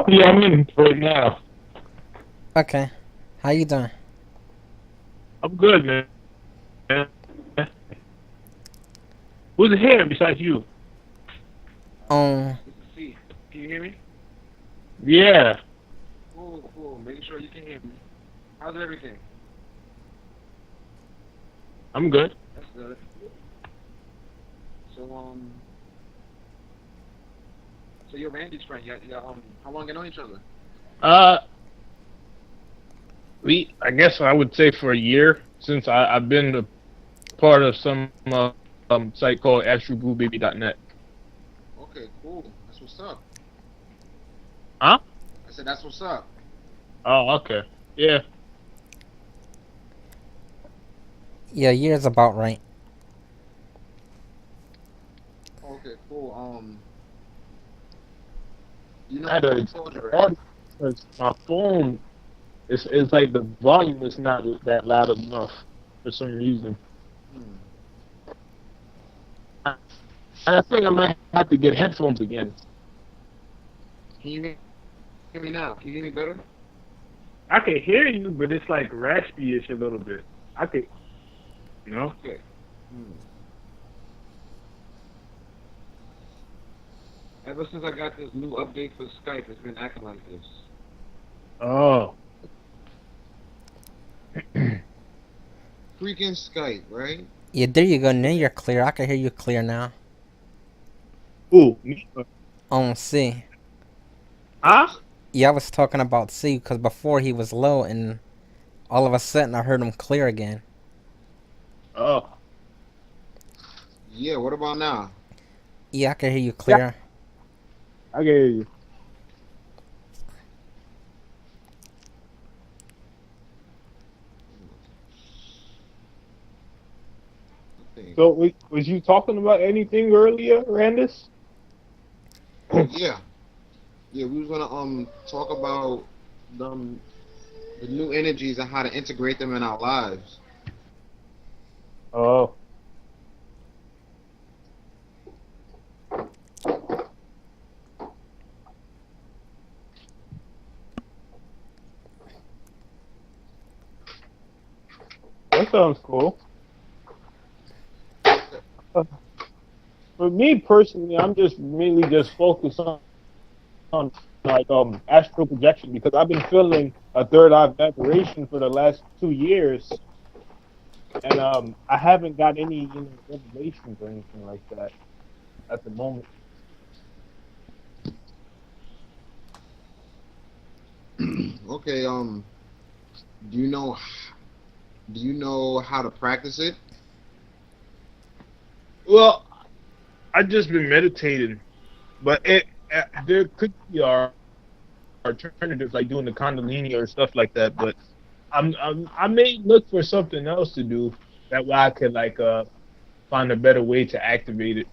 Yeah, I'm in right now. Okay. How you doing? I'm good, man. Who's here besides you? Um, This is C. Can you hear me? Yeah, Cool, cool. Making sure you can hear me. How's everything? I'm good. That's good. So so you're Randy's friend. Yeah, how long you know each other? Uh, I guess I would say for a year since I've been a part of some site called AstroBlueBaby.net. Okay, cool. That's what's up. Huh? I said that's what's up. Oh, okay. Yeah. yeah, year's about right. Okay, cool. You I know had I to told you, right? on because my phone is like the volume is not that loud enough for some reason. Hmm. I, I think I might have to get headphones again. Can you hear me now? Can you hear me better? I can hear you, but it's like raspy-ish a little bit. I could, you know. Okay. Hmm. Ever since I got this new update for Skype, it's been acting like this. Oh. Freaking Skype, right? Yeah, there you go. Now you're clear. I can hear you clear now. Ooh, me? C. Huh? Yeah, I was talking about C because before he was low and all of a sudden I heard him clear again. Oh. Yeah. What about now? Yeah, I can hear you Yeah, clear. I can hear you. I think. So, was you talking about anything earlier, Randis? Yeah. Yeah, we was gonna talk about the new energies and how to integrate them in our lives. Oh, that sounds cool. Uh, For me personally, I'm just mainly just focused on like astral projection because I've been feeling a third eye vibration for the last 2 years, and I haven't got any revelations or anything like that at the moment. Okay, do you know do you know how to practice it? Well, I just been meditating, but there could be alternatives like doing the Kundalini or stuff like that. But I may look for something else to do that way I could like find a better way to activate it.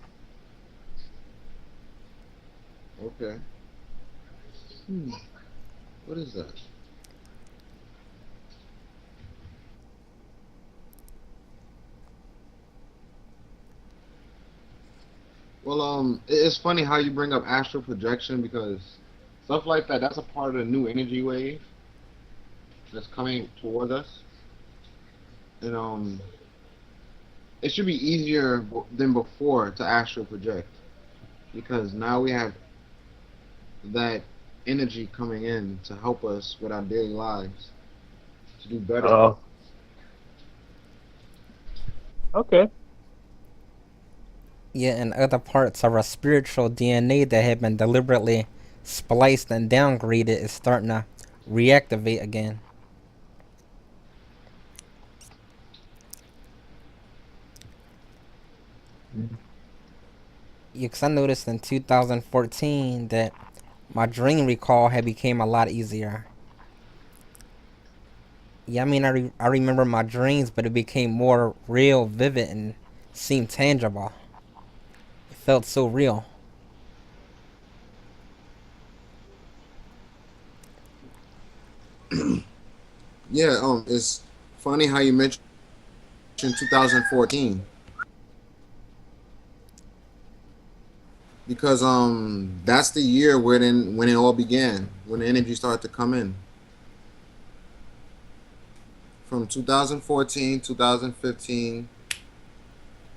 Okay. Hmm. What is that? Well, it's funny how you bring up astral projection because stuff like that, that's a part of the new energy wave that's coming towards us. And it should be easier than before to astral project because now we have that energy coming in to help us with our daily lives to do better. Oh, okay. Yeah, and other parts of our spiritual DNA that have been deliberately spliced and downgraded is starting to reactivate again. Yeah, 'cause I noticed in 2014 that my dream recall had became a lot easier. Yeah, I mean, I remember my dreams, but it became more real, vivid, and seemed tangible. It felt so real. Yeah, it's funny how you mentioned 2014 because that's the year when it all began, when the energy started to come in. From 2014, 2015,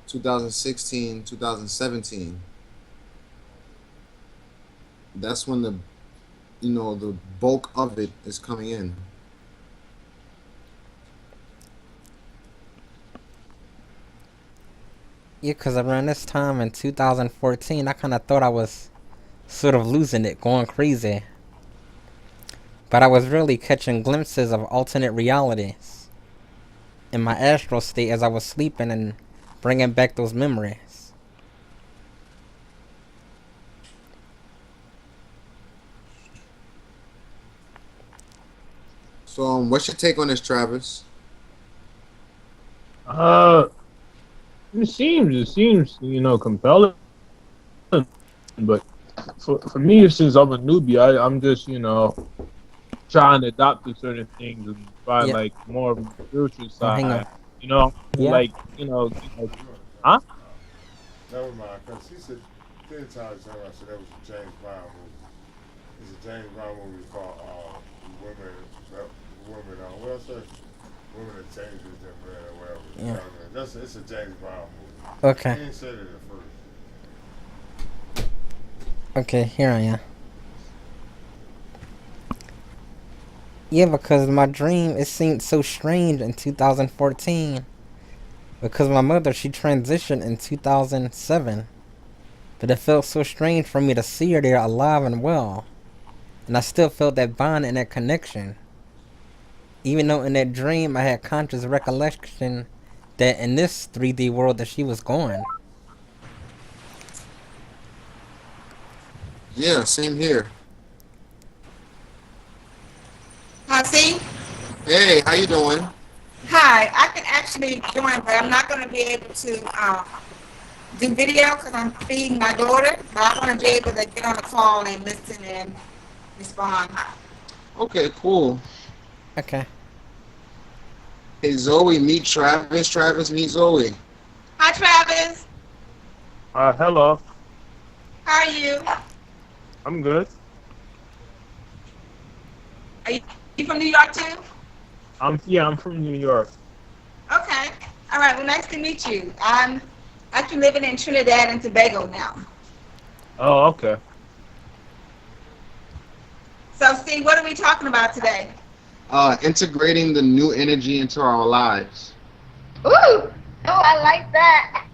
2016, 2017. That's when the bulk of it is coming in. Yeah, because around this time in 2014, I kind of thought I was sort of losing it, going crazy. But I was really catching glimpses of alternate realities in my astral state as I was sleeping and bringing back those memories. So, what's your take on this, Travis? Uh, it seems compelling, but for me, since I'm a newbie, I'm just trying to adapt to certain things and try Yeah. like more of the spiritual Oh, hang on. side. You know, Yeah. like like, You want to huh? talk? Never mind, because she said 10 times I said that was a James Brown movie. It's a James Brown movie called Women, Women, what else? Women that changes them, man, or whatever. Yeah. It's a James Brown movie. Okay. He ain't said it at first. Okay, here I am. Yeah, because my dream, it seemed so strange in 2014. Because my mother, she transitioned in 2007. But it felt so strange for me to see her there alive and well. And I still felt that bond and that connection. Even though in that dream I had conscious recollection that in this 3D world that she was gone. Yeah, same here. See? Hey, how you doing? Hi, I can actually join, but I'm not going to be able to do video because I'm feeding my daughter. But I want to be able to get on the call and listen and respond. Okay, cool. Okay. Hey, Zoe, meet Travis. Travis, meet Zoe. Hi, Travis. Hello, How are you? I'm good. Are you from New York too? I'm from New York. Okay. All right. Well, nice to meet you. I'm actually living in Trinidad and Tobago now. Oh, okay. So, Steve, what are we talking about today? Integrating the new energy into our lives. Ooh! Oh, I like that.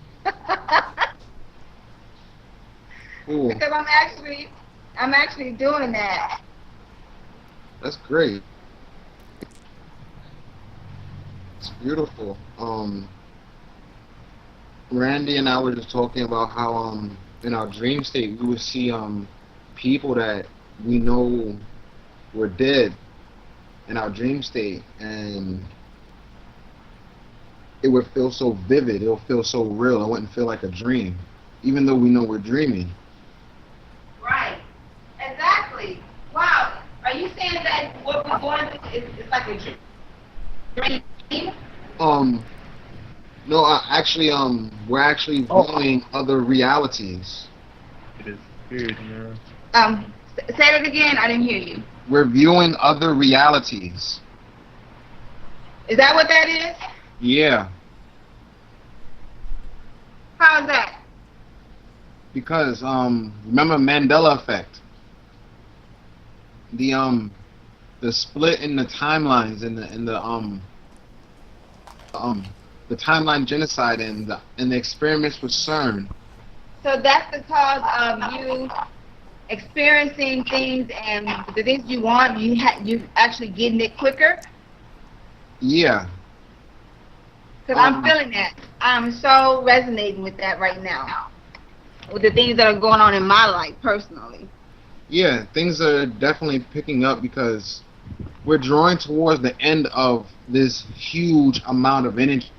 Cool. Because I'm actually doing that. That's great. It's beautiful. Randy and I were just talking about how in our dream state we would see people that we know were dead in our dream state, and it would feel so vivid. It would feel so real. It wouldn't feel like a dream, even though we know we're dreaming. Right. Exactly. Wow. Are you saying that what we're going through is like a dream? No, we're actually Oh, viewing other realities. it is weird, man. Say that again. I didn't hear you. We're viewing other realities. Is that what that is? Yeah, How is that? because remember Mandela effect, the split in the timelines the timeline genocide and the experiments with CERN. So that's because of you experiencing things and the things you want. You actually getting it quicker. Yeah. Because I'm feeling that. I'm so resonating with that right now. With the things that are going on in my life personally. Yeah, things are definitely picking up because we're drawing towards the end of this huge amount of energy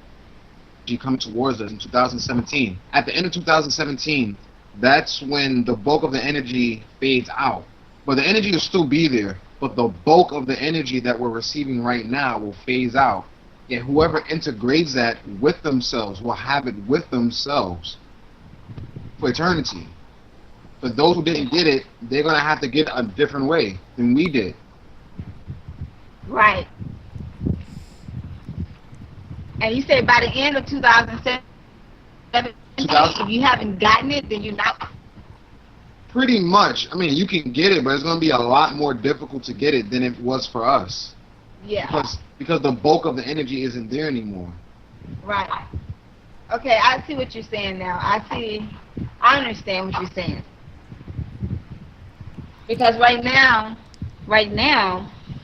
coming towards us in 2017. At the end of 2017, that's when the bulk of the energy fades out. But the energy will still be there, but the bulk of the energy that we're receiving right now will phase out. Yet whoever integrates that with themselves will have it with themselves for eternity. For those who didn't get it, they're gonna have to get it a different way than we did. Right. And you say by the end of 2017, Two if thousand, you haven't gotten it, then you're not. pretty much. I mean, you can get it, but it's gonna be a lot more difficult to get it than it was for us Yeah. because the bulk of the energy isn't there anymore. Right. Okay, I see what you're saying now. I see. I understand what you're saying. Because right now,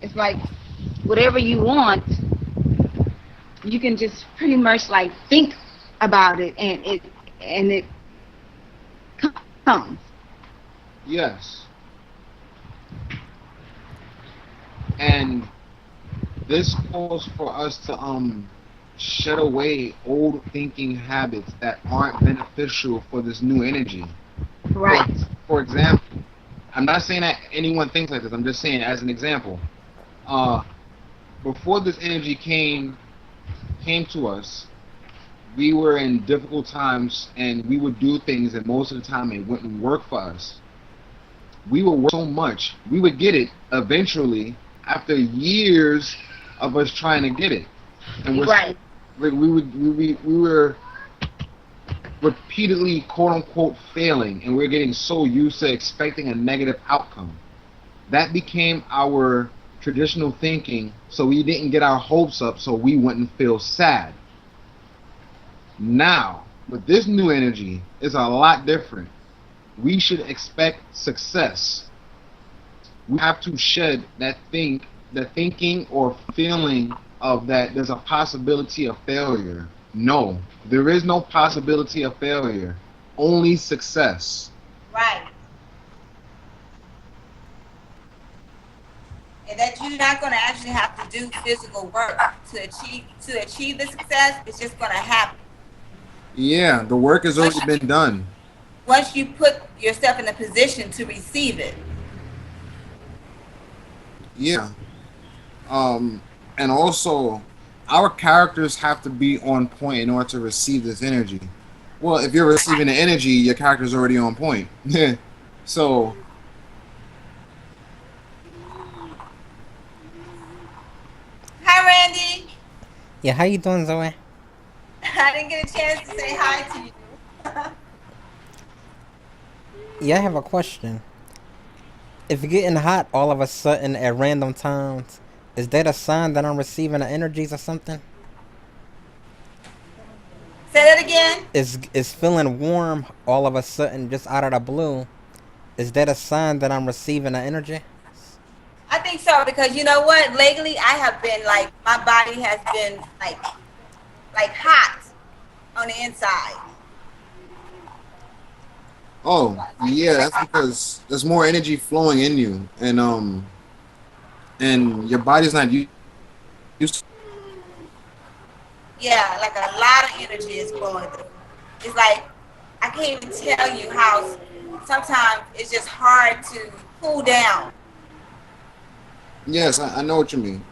it's like whatever you want, you can just pretty much like think about it, and it comes. Yes, and this calls for us to shed away old thinking habits that aren't beneficial for this new energy. For, Right. for example, I'm not saying that anyone thinks like this. I'm just saying as an example. Uh, Before this energy came to us, we were in difficult times, and we would do things, and most of the time it wouldn't work for us. We would work so much, we would get it eventually after years of us trying to get it, and Right. we were repeatedly quote unquote failing, and we're getting so used to expecting a negative outcome. That became our traditional thinking, so we didn't get our hopes up, so we wouldn't feel sad. Now, with this new energy, it's a lot different. We should expect success. We have to shed the thinking or feeling of that there's a possibility of failure. No, there is no possibility of failure. Only success. Right. And that you're not going to actually have to do physical work to achieve the success. It's just going to happen Yeah, the work has once already been done. once you put yourself in a position to receive it. Yeah. And also, our characters have to be on point in order to receive this energy. Well, if you're receiving the energy, your character's already on point. So, Hi, Randy. Yeah, how you doing, Zoe? I didn't get a chance to say hi to you. Yeah, I have a question. If it's getting hot all of a sudden at random times, is that a sign that I'm receiving the energies or something? Say that again. Is feeling warm all of a sudden just out of the blue? Is that a sign that I'm receiving the energy? I think so because you know what? Lately, I have been like my body has been like hot on the inside. oh, yeah, that's because there's more energy flowing in you, and your body's not used to. Yeah, like a lot of energy is flowing through. It's like I can't even tell you how sometimes it's just hard to cool down. Yes, I know what you mean.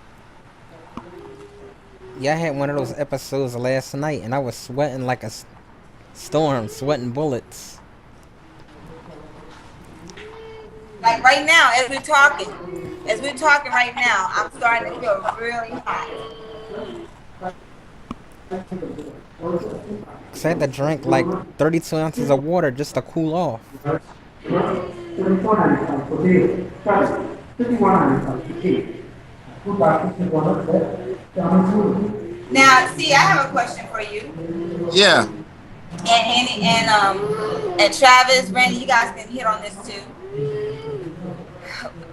Yeah, I had one of those episodes last night and I was sweating like a storm, sweating bullets. Like right now, as we're talking right now, I'm starting to feel really hot. Cause I had to drink like 32 ounces of water just to cool off. Now, see, I have a question for you, Yeah. and Travis, Randy, you guys can hit on this too.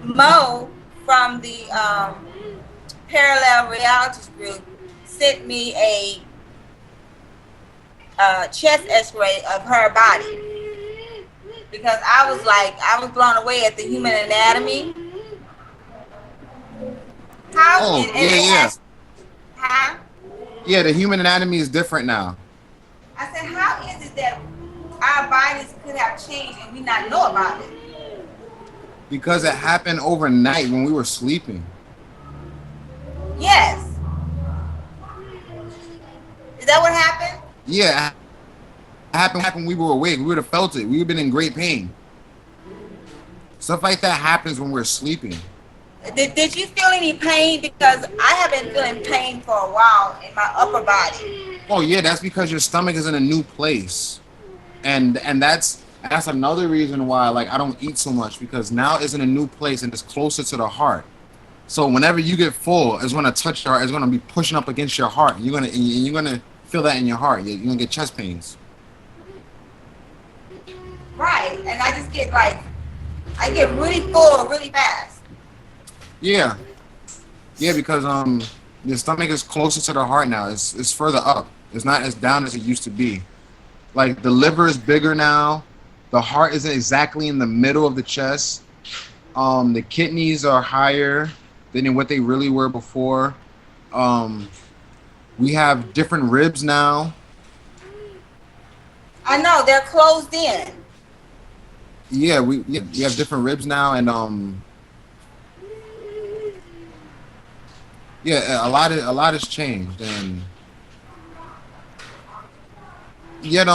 Mo from the Parallel Realities group sent me a chest X-ray of her body because I was blown away at the human anatomy. How Oh, and yeah, it yeah. has, huh? Yeah, the human anatomy is different now. I said, how is it that our bodies could have changed and we not know about it? Because it happened overnight when we were sleeping. Yes. Is that what happened? Yeah, it happened when we were awake. We would have felt it. We would have been in great pain. Stuff like that happens when we're sleeping. Did you feel any pain? Because I have been feeling pain for a while in my upper body. Oh yeah, that's because your stomach is in a new place, and that's another reason why like I don't eat so much, because now it's in a new place and it's closer to the heart. So whenever you get full, it's gonna touch your heart. It's gonna be pushing up against your heart. You're gonna feel that in your heart. You're gonna get chest pains. Right, and I just get like, I get really full really fast. Yeah, yeah, because your stomach is closer to the heart now. It's further up. It's not as down as it used to be. Like the liver is bigger now. The heart isn't exactly in the middle of the chest. The kidneys are higher than what they really were before. We have different ribs now. I know they're closed in. Yeah, we have different ribs now, and yeah, a lot has changed, and yet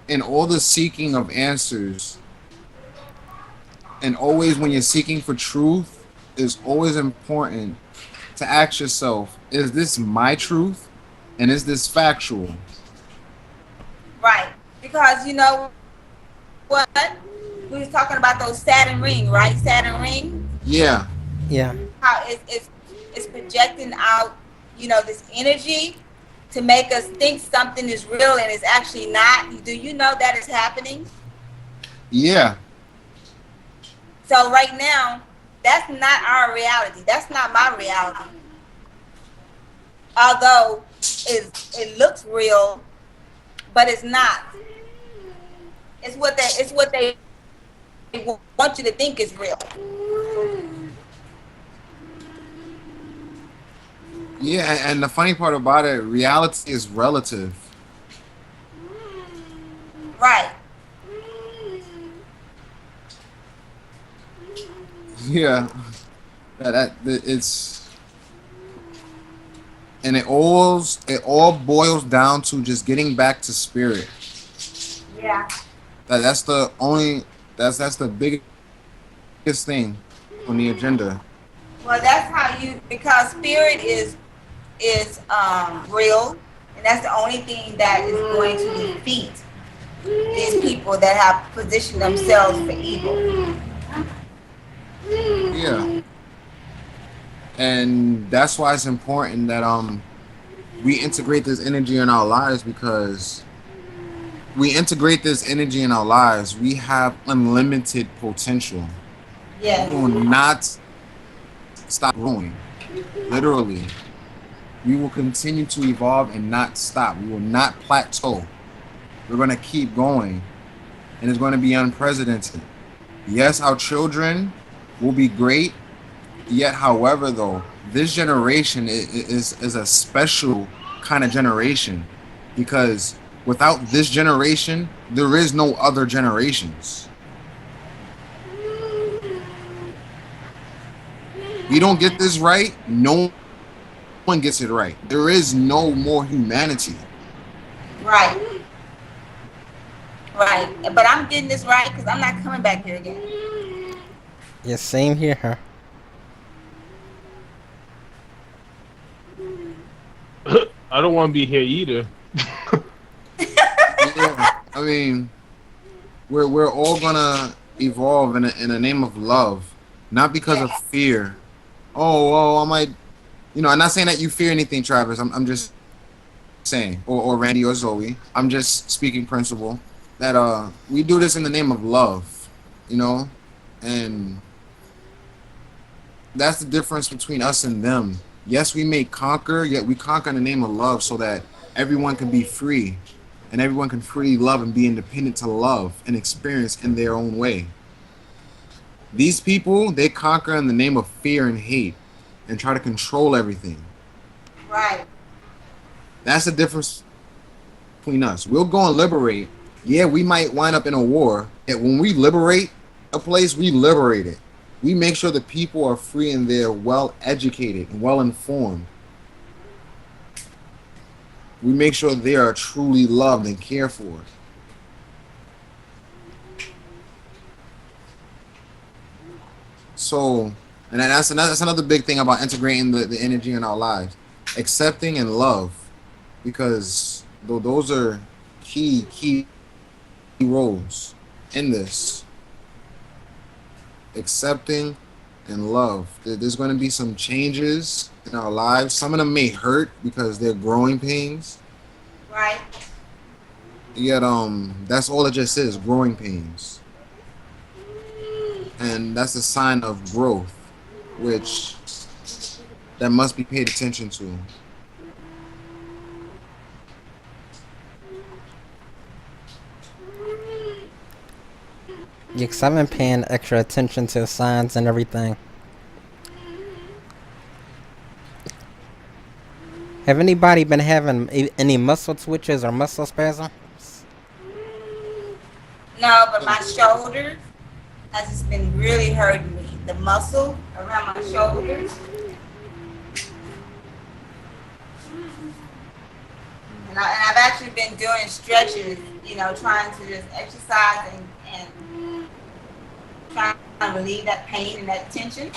in all the seeking of answers, and always when you're seeking for truth, it's always important to ask yourself, is this my truth, and is this factual? Right, because you know what? We was talking about those Saturn ring, right? Saturn ring. Yeah. Yeah. How it's projecting out, you know, this energy to make us think something is real and it's actually not. Do you know that is happening? Yeah. So right now, that's not our reality. That's not my reality. Although it looks real, but it's not. It's what they want you to think is real. Yeah, and the funny part about it, reality is relative. Right. Yeah, that it's, and it all boils down to just getting back to spirit. Yeah. That's the biggest thing on the agenda. Well, that's how you, because spirit is real, and that's the only thing that is going to defeat these people that have positioned themselves for evil. Yeah, and that's why it's important that we integrate this energy in our lives, because we integrate this energy in our lives, we have unlimited potential. Yes. We will not stop growing. Literally, we will continue to evolve and not stop. We will not plateau. We're going to keep going, and it's going to be unprecedented. Yes, our children will be great. Yet, however, though, this generation is a special kind of generation, because without this generation, there is no other generations. We don't get this right, no one gets it right. There is no more humanity. Right. Right. But I'm getting this right because I'm not coming back here again. Yeah, same here. I don't want to be here either. Yeah, I mean, we're all gonna evolve in a name of love, not because of fear. I might, I'm not saying that you fear anything, Travis. I'm just saying, or Randy or Zoe. I'm just speaking principle that we do this in the name of love, and that's the difference between us and them. Yes, we may conquer, yet we conquer in the name of love, so that everyone can be free, and everyone can freely love and be independent to love and experience in their own way. These people, they conquer in the name of fear and hate and try to control everything. Right. That's the difference between us. We'll go and liberate. Yeah, we might wind up in a war. And when we liberate a place, we liberate it. We make sure the people are free and they're well educated and well informed. We make sure they are truly loved and cared for. So, and that's another big thing about integrating the energy in our lives, accepting and love, because those are key roles in this. Accepting and love. There's going to be some changes in our lives. Some of them may hurt because they're growing pains. Right? Yet, that's all it just is, growing pains, and that's a sign of growth, which that must be paid attention to. Yeah, 'cause I've been paying extra attention to the signs and everything. Have anybody been having any muscle twitches or muscle spasms? No, but my shoulders has just been really hurting me. The muscle around my shoulders. And I've actually been doing stretches, trying to just exercise and trying to relieve that pain and that tension.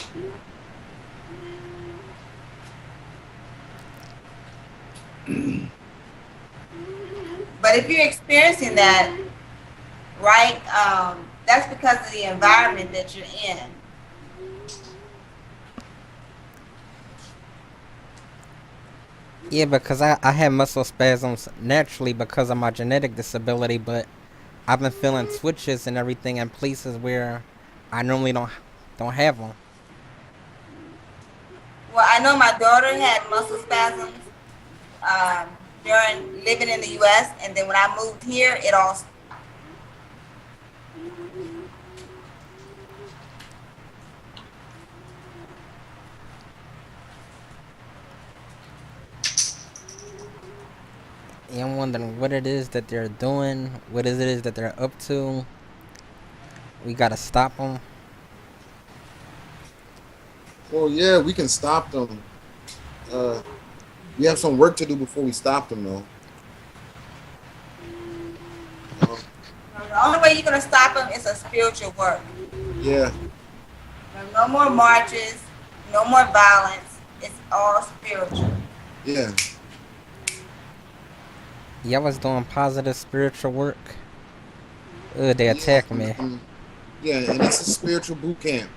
But if you're experiencing that, right, that's because of the environment that you're in. Yeah, because I have muscle spasms naturally because of my genetic disability, but I've been feeling twitches and everything in places where I normally don't have them. Well, I know my daughter had muscle spasms during living in the U.S., and then when I moved here, it all. Yeah, I'm wondering what it is that they're doing, what it is that they're up to. We gotta stop them. Well, yeah, we can stop them. Uh, we have some work to do before we stop them, though. The only way you're gonna stop them is a spiritual work. Yeah. No more marches, no more violence. It's all spiritual. Yeah. Yeah, I was doing positive spiritual work. They Yeah. attacked me. Yeah, and it's a spiritual boot camp.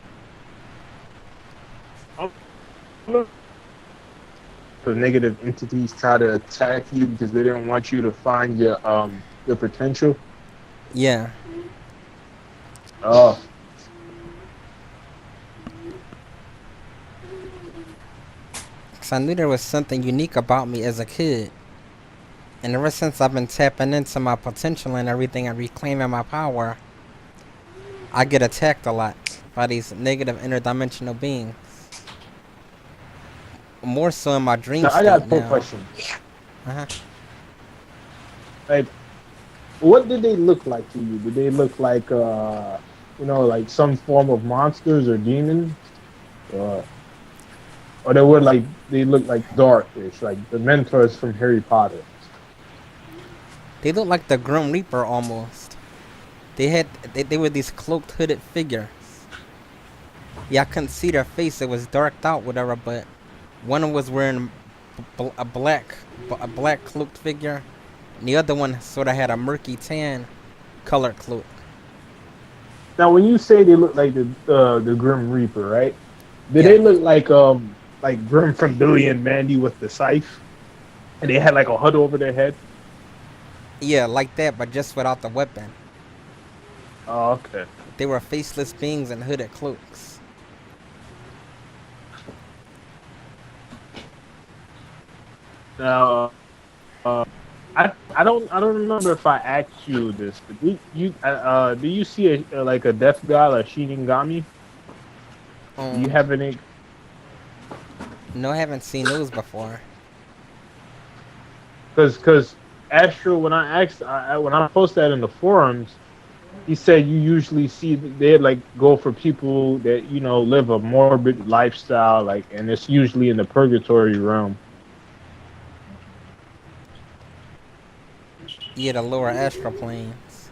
The negative entities try to attack you because they don't want you to find your potential. Yeah. Oh, Because I knew there was something unique about me as a kid. And ever since I've been tapping into my potential and everything and reclaiming my power, I get attacked a lot by these negative interdimensional beings. More so in my dream now I got state one now. question. Uh-huh. Like, what did they look like to you? Did they look like like some form of monsters or demons, or they look like darkish, like the mentors from Harry Potter? They look like the Grim Reaper almost. They were these cloaked hooded figures. Yeah, I couldn't see their face, it was darked out, whatever, but one was wearing a black cloaked figure, and the other one sort of had a murky tan colored cloak. Now, when you say they look like the Grim Reaper, right? Did Yeah. they look like Grim from Billy and Mandy with the scythe, and they had like a hood over their head? Yeah, like that, but just without the weapon. Oh, okay. They were faceless beings in hooded cloaks. Now, I don't remember if I asked you this, but do you see like a death god, a Shinigami? Do you have any? No, I haven't seen those before. Because Astro, when when I post that in the forums, he said you usually see they like go for people that live a morbid lifestyle, like, and it's usually in the purgatory realm. Yeah, the lower astral planes.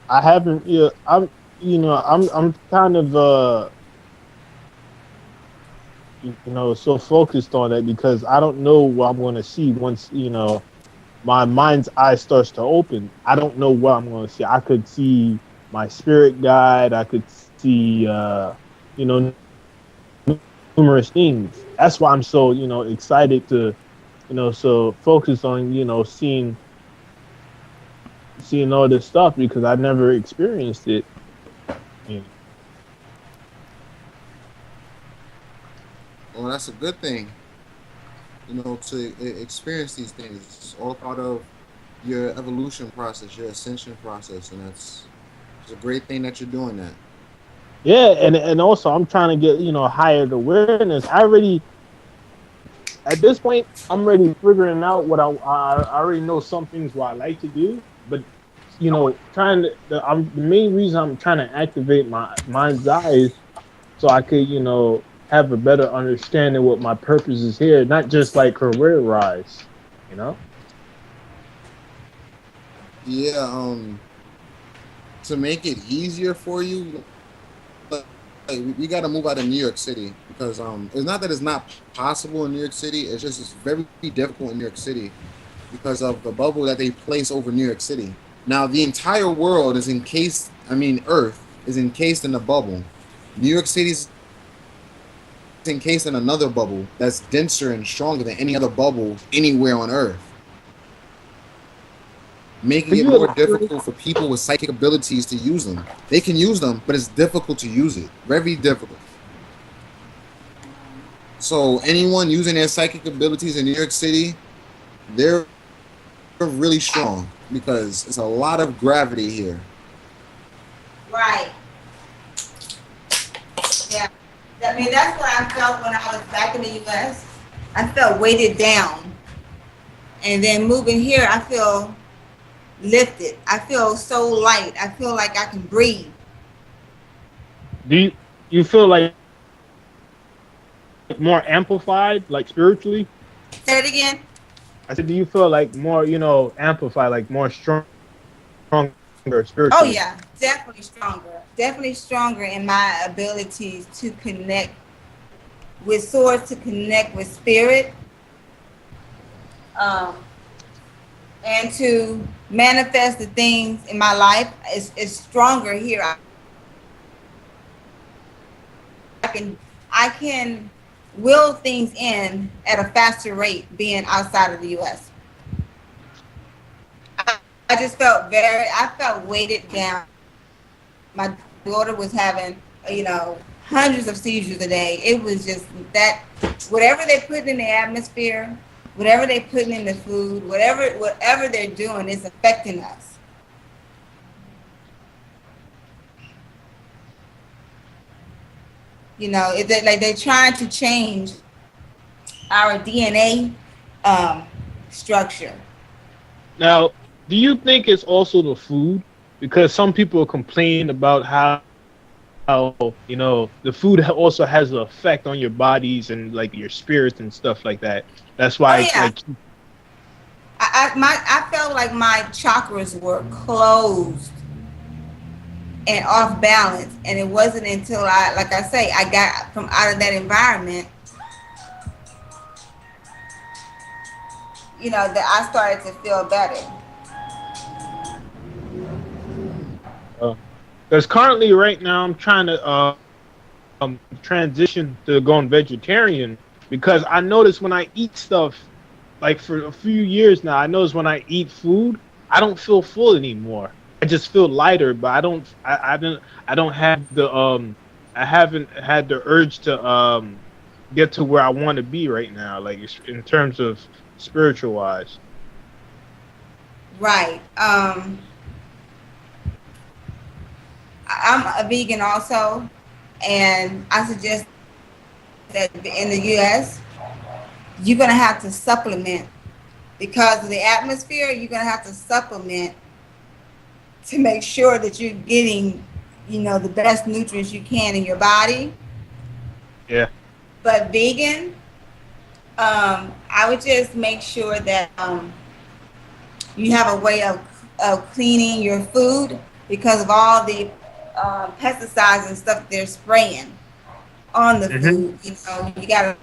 I haven't. Yeah, I'm. You know, I'm kind of so focused on it because I don't know what I'm going to see once my mind's eye starts to open. I don't know what I'm going to see. I could see my spirit guide. I could see you know numerous things. That's why I'm so excited to so focus on seeing all this stuff because I never experienced it. You know. Well, that's a good thing, to experience these things. It's all part of your evolution process, your ascension process, and it's a great thing that you're doing that. Yeah, and also I'm trying to get higher awareness. I already at this point I'm already figuring out what I already know some things what I like to do, but trying to the main reason I'm trying to activate my mind's eyes so I could have a better understanding what my purpose is here, not just like career rise, you know. Yeah, to make it easier for you, like, we got to move out of New York City because it's not that it's not possible in New York City. It's just it's very difficult in New York City because of the bubble that they place over New York City. Now the entire world is encased. I mean, Earth is encased in a bubble. New York City's encased in another bubble that's denser and stronger than any other bubble anywhere on Earth, making Could it you more elaborate? difficult for people with psychic abilities to use them. They can use them, but it's difficult to use it. Very difficult. So anyone using their psychic abilities in New York City, they're really strong because it's a lot of gravity here. Right. Yeah. I mean, that's what I felt when I was back in the U.S. I felt weighted down. And then moving here, I feel lifted. I feel so light. I feel like I can breathe. Do you feel like more amplified, like spiritually? Say it again. I said, do you feel like more, amplified, like more stronger Oh, spiritually? yeah. Definitely stronger. Definitely stronger in my abilities to connect with source, to connect with spirit, um, and to manifest the things in my life is stronger here. I can will things in at a faster rate being outside of the U.S. I just felt I felt weighted down. My daughter was having, hundreds of seizures a day. It was just that whatever they put in the atmosphere, whatever they put in the food, whatever they're doing is affecting us. Like they're trying to change our DNA structure. Now, do you think it's also the food? Because some people complain about how the food also has an effect on your bodies and like your spirits and stuff like that. That's Oh why yeah, like I felt like my chakras were closed and off balance, and it wasn't until like I say, I got from out of that environment, that I started to feel better. because currently right now I'm trying to transition to going vegetarian because I notice when I eat stuff like for a few years now, I notice when I eat food, I don't feel full anymore. I just feel lighter, but I don't have the I haven't had the urge to get to where I want to be right now, like in terms of spiritual wise. Right. I'm a vegan also, and I suggest that in the U.S. you're gonna have to supplement because of the atmosphere. You're gonna have to supplement to make sure that you're getting, the best nutrients you can in your body. Yeah. But vegan, I would just make sure that you have a way of cleaning your food because of all the pesticides and stuff they're spraying on the Mm-hmm. food. You know, you gotta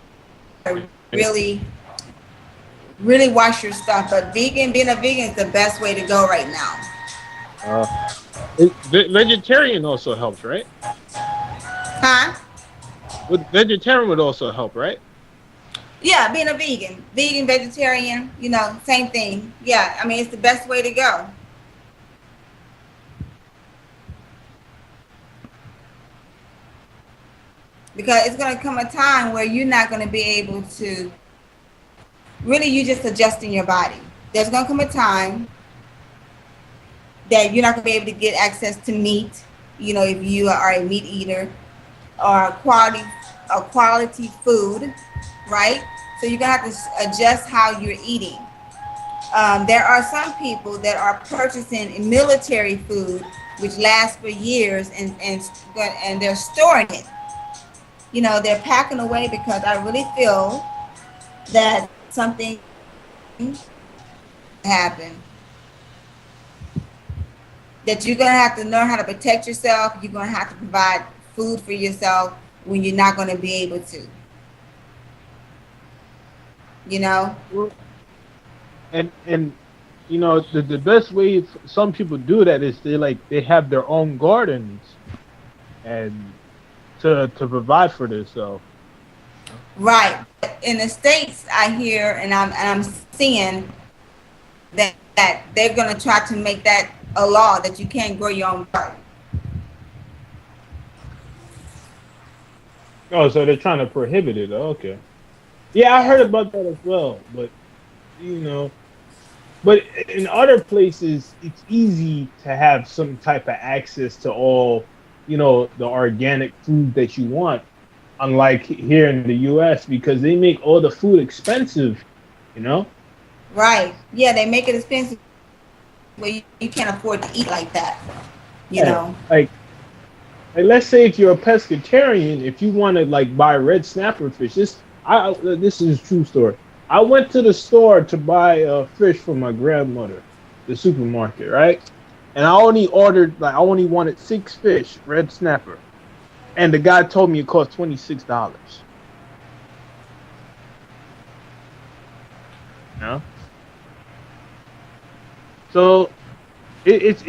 really wash your stuff. But being a vegan is the best way to go right now. Uh, vegetarian also helps, right? Huh? With vegetarian would also help, right? Yeah, being a vegan, vegetarian, you know, same thing. Yeah, I mean, it's the best way to go. Because it's going to come a time where you're not going to be able to really, you just adjusting your body. There's going to come a time that you're not going to be able to get access to meat, you know, if you are a meat eater, or quality food, right? So you're going to have to adjust how you're eating. There are some people that are purchasing military food, which lasts for years, and they're storing it. You know, they're packing away because I really feel that something happened. That you're gonna have to learn how to protect yourself. You're gonna have to provide food for yourself when you're not gonna be able to. You know. Well, and you know the best way some people do that is they have their own gardens and to provide for themselves. Right. In the States, I hear and I'm seeing that they're gonna try to make that a law that you can't grow your own garden. Oh, so they're trying to prohibit it. Oh, okay. Yeah, I heard Yeah. about that as well. But you know, but in other places, it's easy to have some type of access to all, the organic food that you want. Unlike here in the U.S., because they make all the food expensive. You know. Right. Yeah, they make it expensive where you can't afford to eat like that. You Yeah. know. Like let's say if you're a pescatarian, if you want to like buy red snapper fish, this is a true story. I went to the store to buy fish for my grandmother, the supermarket, right? And I only wanted 6 fish, red snapper, and the guy told me it cost $26. You know, so it's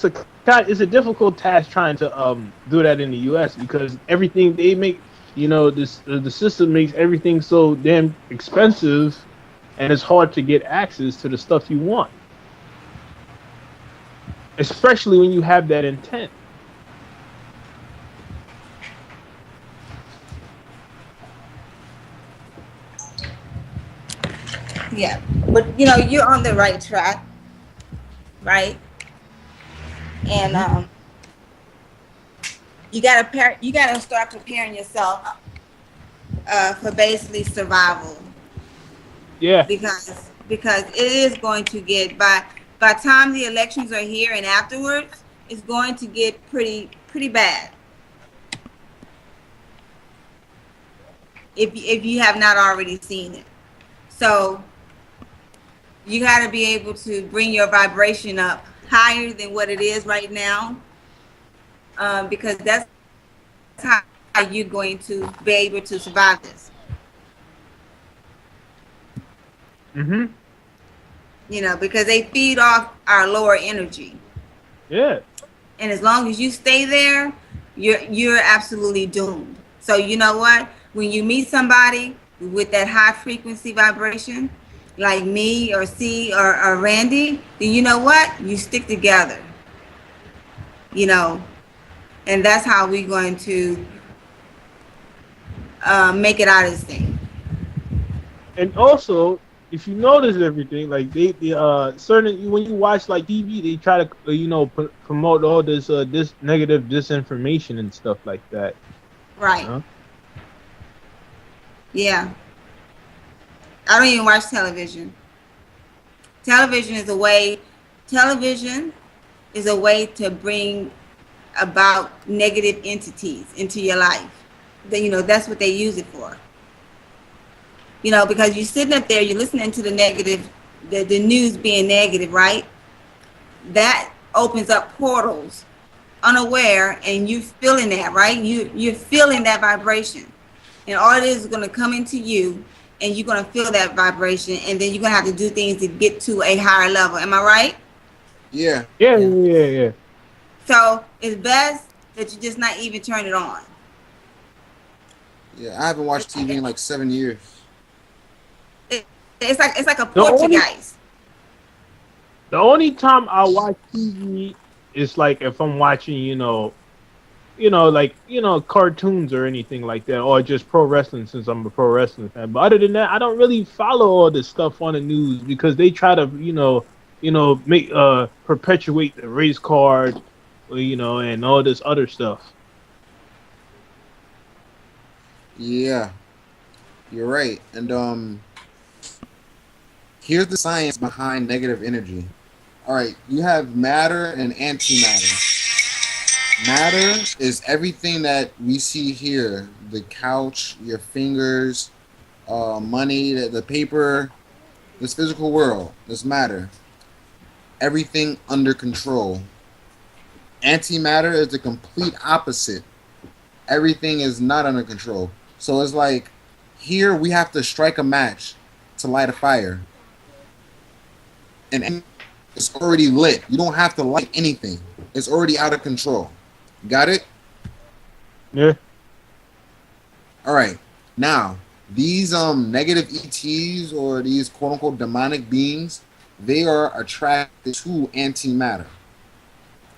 a it's a difficult task trying to do that in the U.S. because everything they make, this the system makes everything so damn expensive, and it's hard to get access to the stuff you want, especially when you have that intent. Yeah. But you know, you're on the right track, right? And Hmm. you gotta start preparing yourself for basically survival Yeah. because it is going to get by the time the elections are here and afterwards, it's going to get pretty bad if you have not already seen it. So you got to be able to bring your vibration up higher than what it is right now, because that's how you're going to be able to survive this. Hmm. You know, because they feed off our lower energy, Yeah. and as long as you stay there, you're absolutely doomed. So you know what? When you meet somebody with that high frequency vibration, like me or C or Randy, then you know what? You stick together. You know, and that's how we're going to make it out of this thing. And also, if you notice everything, like they certain when you watch like TV, they try to promote all this negative disinformation and stuff like that. Right. Huh? Yeah. I don't even watch television. Television is a way. Television is a way to bring about negative entities into your life. Then you know that's what they use it for. You know, because you're sitting up there, you're listening to the negative the news being negative, right? That opens up portals unaware, and you feeling that, right? You're feeling that vibration, and all it is going to come into you, and you're going to feel that vibration, and then you're going to have to do things to get to a higher level. Am I right? Yeah, Yeah, Yeah. yeah, yeah, yeah. So it's best that you just not even turn it on. yeah. I haven't watched TV in like 7 years. It's like a The only poltergeist. the only time I watch TV is like if I'm watching, like cartoons or anything like that, or just pro wrestling since I'm a pro wrestling fan. But other than that, I don't really follow all this stuff on the news because they try to make perpetuate the race card, and all this other stuff. Yeah, you're right. And here's the science behind negative energy. All right, you have matter and antimatter. Matter is everything that we see here: the couch, your fingers, money, the paper, this physical world. This matter. Everything under control. Antimatter is the complete opposite. Everything is not under control. So it's like here we have to strike a match to light a fire, and it's already lit. You don't have to light anything. It's already out of control. Got it? Yeah. All right. Now, these negative ETs or these quote unquote demonic beings, they are attracted to antimatter.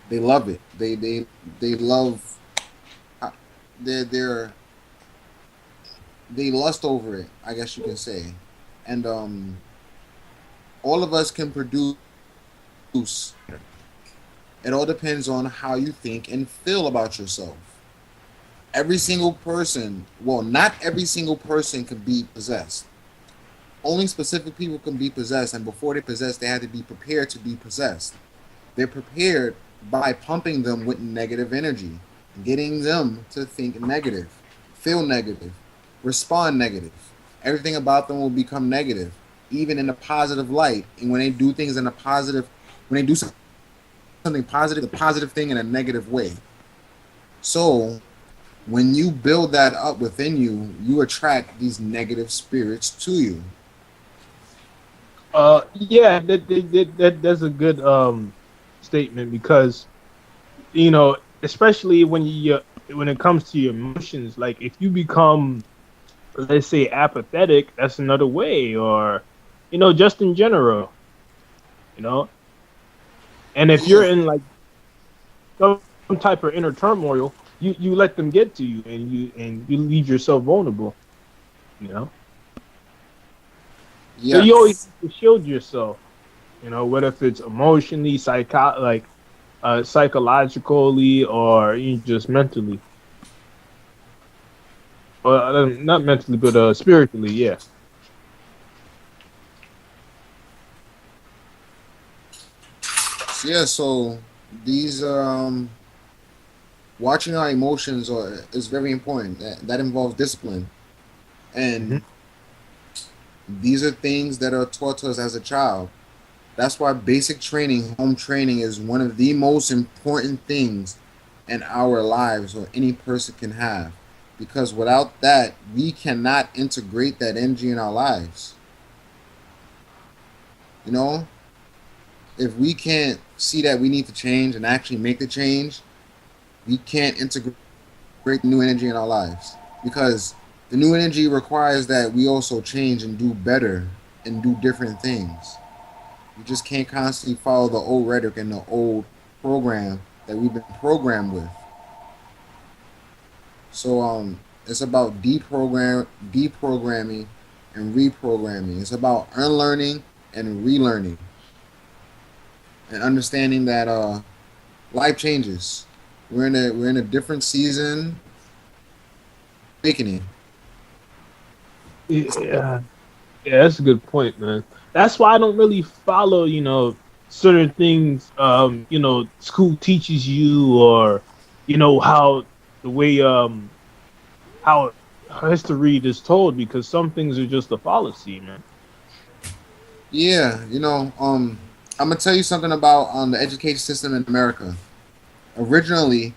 They love it. They love they're they lust over it, I guess you can say. And all of us can produce. It all depends on how you think and feel about yourself. Every single person, well, not every single person can be possessed. Only specific people can be possessed, and before they possess, they had to be prepared to be possessed. They're prepared by pumping them with negative energy, getting them to think negative, feel negative, respond negative. Everything about them will become negative, even in a positive light. And when they do things in a positive, when they do something positive, the positive thing in a negative way. So when you build that up within you, you attract these negative spirits to you. Yeah, that's a good statement because especially when it comes to your emotions, like if you become, let's say, apathetic, that's another way, or just in general, you know. And if you're Yeah, in like some type of inner turmoil, you let them get to you, and you leave yourself vulnerable, you know. So you always yes, have to shield yourself, whether if it's emotionally, psychologically, or just mentally, or not mentally, but spiritually. Yeah. yeah. So these watching our emotions is very important. That involves discipline, Hmm. and these are things that are taught to us as a child. That's why basic training, home training, is one of the most important things in our lives or any person can have. Because without that, we cannot integrate that energy in our lives. You know, if we can't see that we need to change and actually make the change, we can't integrate new energy in our lives. Because the new energy requires that we also change and do better and do different things. You just can't constantly follow the old rhetoric and the old program that we've been programmed with. So it's about deprogramming and reprogramming. It's about unlearning and relearning and understanding that life changes. We're in a different season awakening. Yeah. Yeah, that's a good point, man. That's why I don't really follow, certain things, school teaches you, or, how the way, how history is told, because some things are just a fallacy, man. Yeah, I'm gonna tell you something about the education system in America. Originally,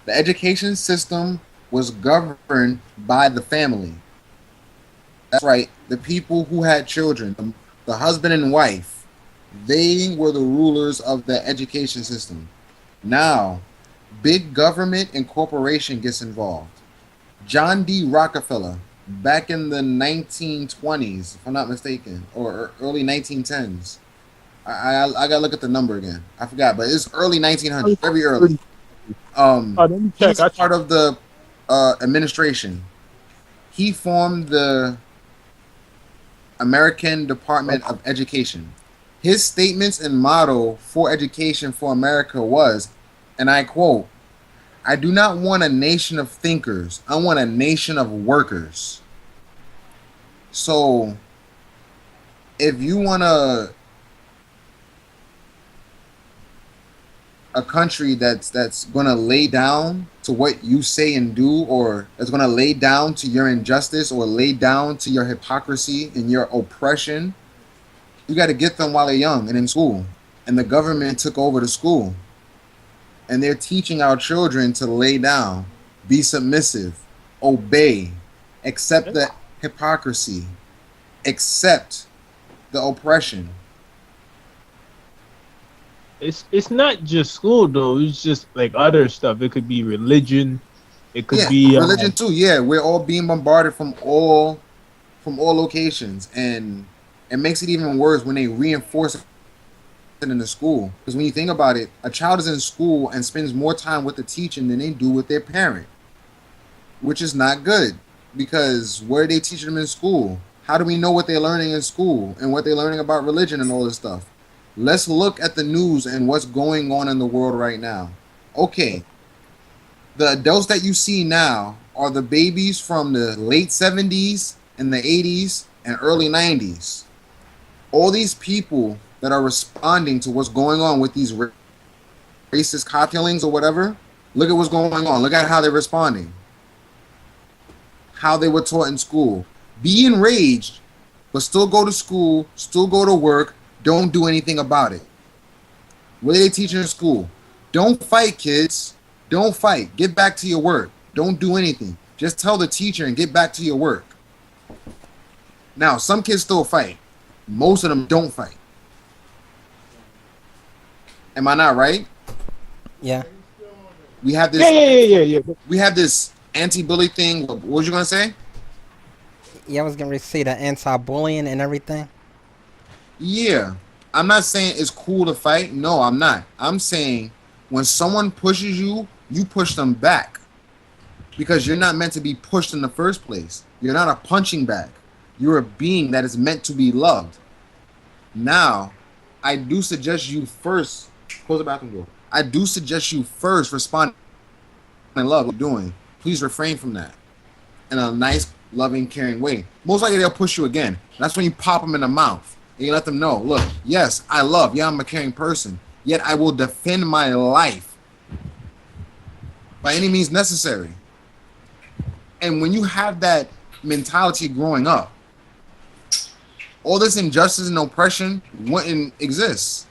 the education system was governed by the family. That's right, the people who had children, the husband and wife, they were the rulers of the education system. Now, big government and corporation gets involved. John D. Rockefeller, back in the 1920s, if I'm not mistaken, or early 1910s. I gotta look at the number again. I forgot, but it's early 1900s, very early. Let me He check. was a part of the administration. He formed the American Department of Education. His statements and motto for education for America was, and I quote, I do not want a nation of thinkers. I want a nation of workers. So if you want a country that's going to lay down to what you say and do, or that's going to lay down to your injustice or lay down to your hypocrisy and your oppression, you got to get them while they're young and in school. And the government took over the school, and they're teaching our children to lay down, be submissive, obey, accept the hypocrisy, accept the oppression. It's not just school though. It's just like other stuff. It could be religion. It could Yeah, be religion too. Yeah, we're all being bombarded from all locations, and it makes it even worse when they reinforce it in the school. Because when you think about it, a child is in school and spends more time with the teacher than they do with their parent, which is not good. Because what are they teaching them in school? How do we know what they're learning in school and what they're learning about religion and all this stuff? Let's look at the news and what's going on in the world right now. Okay, the adults that you see now are the babies from the late 70s and the 80s and early 90s. All these people that are responding to what's going on with these racist cop killings or whatever, look at what's going on. Look at how they're responding, how they were taught in school. Be enraged, but still go to school, still go to work, don't do anything about it. What are they teaching in school? Don't fight, kids. Don't fight. Get back to your work. Don't do anything. Just tell the teacher and get back to your work. Now, some kids still fight. Most of them don't fight. Am I not right? Yeah. We have this. yeah. We have this anti-bully thing. What was you gonna say? Yeah, I was gonna say the anti-bullying and everything. Yeah. I'm not saying it's cool to fight. No, I'm not. I'm saying when someone pushes you, you push them back. Because you're not meant to be pushed in the first place. You're not a punching bag. You're a being that is meant to be loved. Now, I do suggest you first close the bathroom door. I do suggest you first respond in love. What you're doing. Please refrain from that in a nice, loving, caring way. Most likely they'll push you again. That's when you pop them in the mouth. And you let them know, look, yes, I love, yeah, I'm a caring person. Yet I will defend my life by any means necessary. And when you have that mentality growing up, all this injustice and oppression wouldn't exist.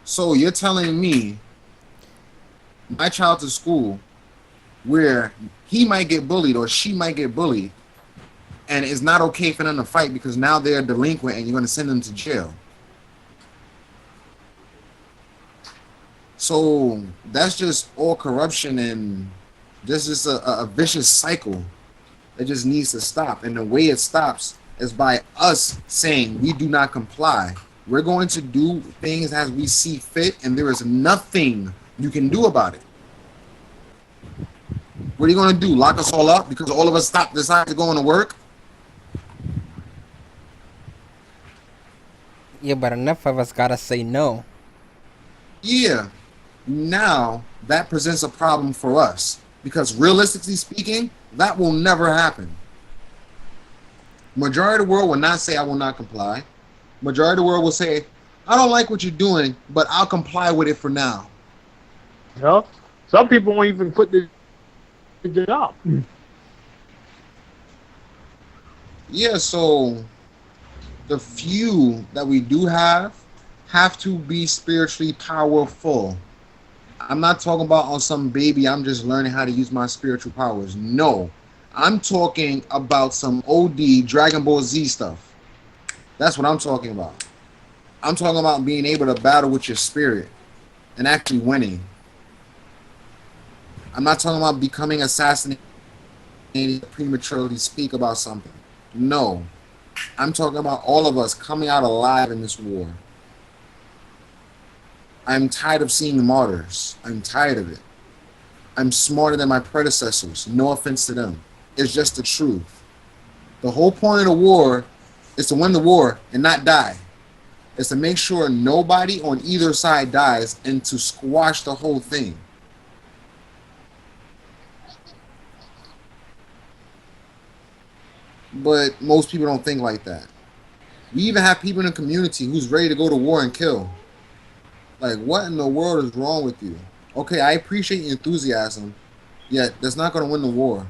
So you're telling me my child to school where he might get bullied or she might get bullied, and it's not okay for them to fight because now they're a delinquent and you're going to send them to jail. So that's just all corruption, and this is a vicious cycle that just needs to stop. And the way it stops is by us saying we do not comply. We're going to do things as we see fit, and there is nothing you can do about it. What are you going to do? Lock us all up because all of us decide to go into work? Yeah, but enough of us gotta say no. Yeah. Now that presents a problem for us because realistically speaking, that will never happen. Majority of the world will not say I will not comply. Majority of the world will say I don't like what you're doing, but I'll comply with it for now. You know, some people won't even quit the job. Yeah, so the few that we do have to be spiritually powerful. I'm not talking about on some baby, I'm just learning how to use my spiritual powers. No. I'm talking about some OD Dragon Ball Z stuff. That's what I'm talking about. I'm talking about being able to battle with your spirit and actually winning. I'm not talking about becoming assassinated prematurely speak about something. No. I'm talking about all of us coming out alive in this war. I'm tired of seeing martyrs. I'm tired of it. I'm smarter than my predecessors. No offense to them. It's just the truth. The whole point of the war is to win the war and not die. It's to make sure nobody on either side dies and to squash the whole thing. But most people don't think like that. We even have people in the community who's ready to go to war and kill. Like, what in the world is wrong with you? Okay, I appreciate your enthusiasm, yet that's not going to win the war.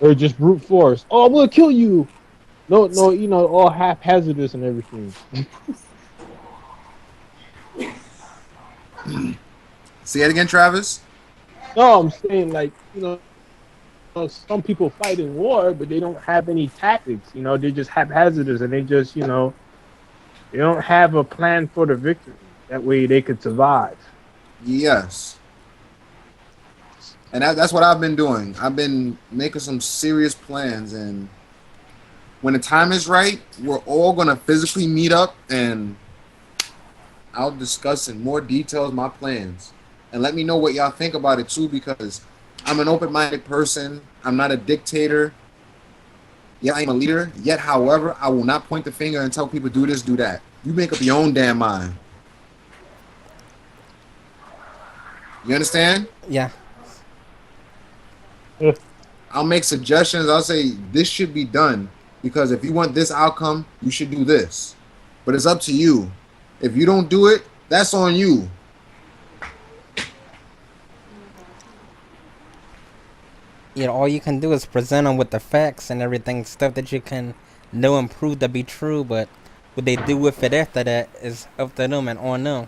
Or just brute force. Oh, I'm gonna kill you. No, no, all haphazardous and everything. Say it again, Travis. No, I'm saying like some people fight in war, but they don't have any tactics. They're just haphazardous, and they just they don't have a plan for the victory. That way, they could survive. Yes. And that's what I've been doing. I've been making some serious plans, and when the time is right, we're all gonna physically meet up, and I'll discuss in more details my plans, and let me know what y'all think about it too. Because I'm an open-minded person. I'm not a dictator. Yeah, I'm a leader. Yet, however, I will not point the finger and tell people do this, do that. You make up your own damn mind. You understand? Yeah. I'll make suggestions. I'll say this should be done because if you want this outcome, you should do this. But it's up to you. If you don't do it, that's on you. All you can do is present them with the facts and everything, stuff that you can know and prove to be true, but what they do with it after that is up to them and on them.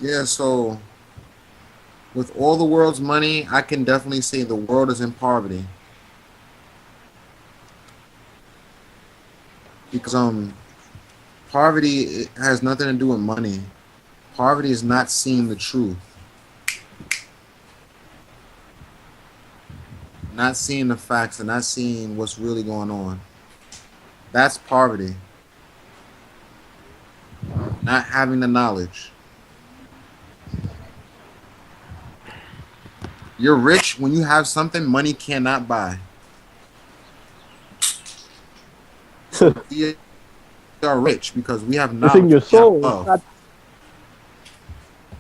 Yeah, so with all the world's money, I can definitely say the world is in poverty. Because poverty has nothing to do with money. Poverty is not seeing the truth. Not seeing the facts and not seeing what's really going on. That's poverty. Not having the knowledge. You're rich when you have something money cannot buy. We are rich because we have knowledge. It's in your soul.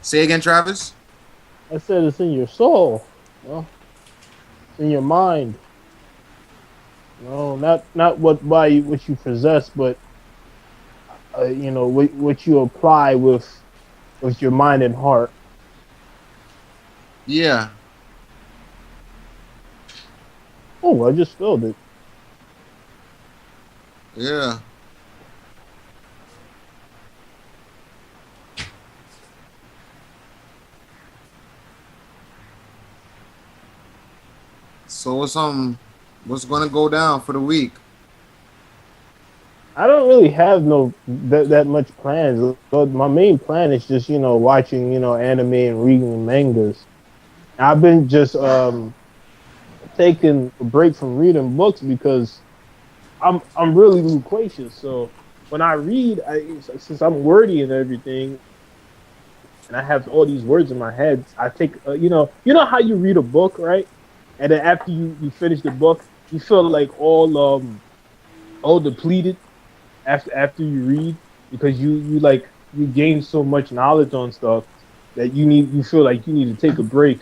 Say again, Travis. I said it's in your soul. Well, it's in your mind. No, not what you possess, but what you apply with your mind and heart. Yeah. Oh, I just filled it. Yeah. So what's gonna go down for the week? I don't really have that much plans. But my main plan is just watching anime and reading mangas. I've been just taking a break from reading books because I'm really loquacious. So when I read, since I'm wordy and everything, and I have all these words in my head, I take how you read a book, right? And then after you finish the book, you feel like all depleted after you read because you gain so much knowledge on stuff. that you feel like you need to take a break.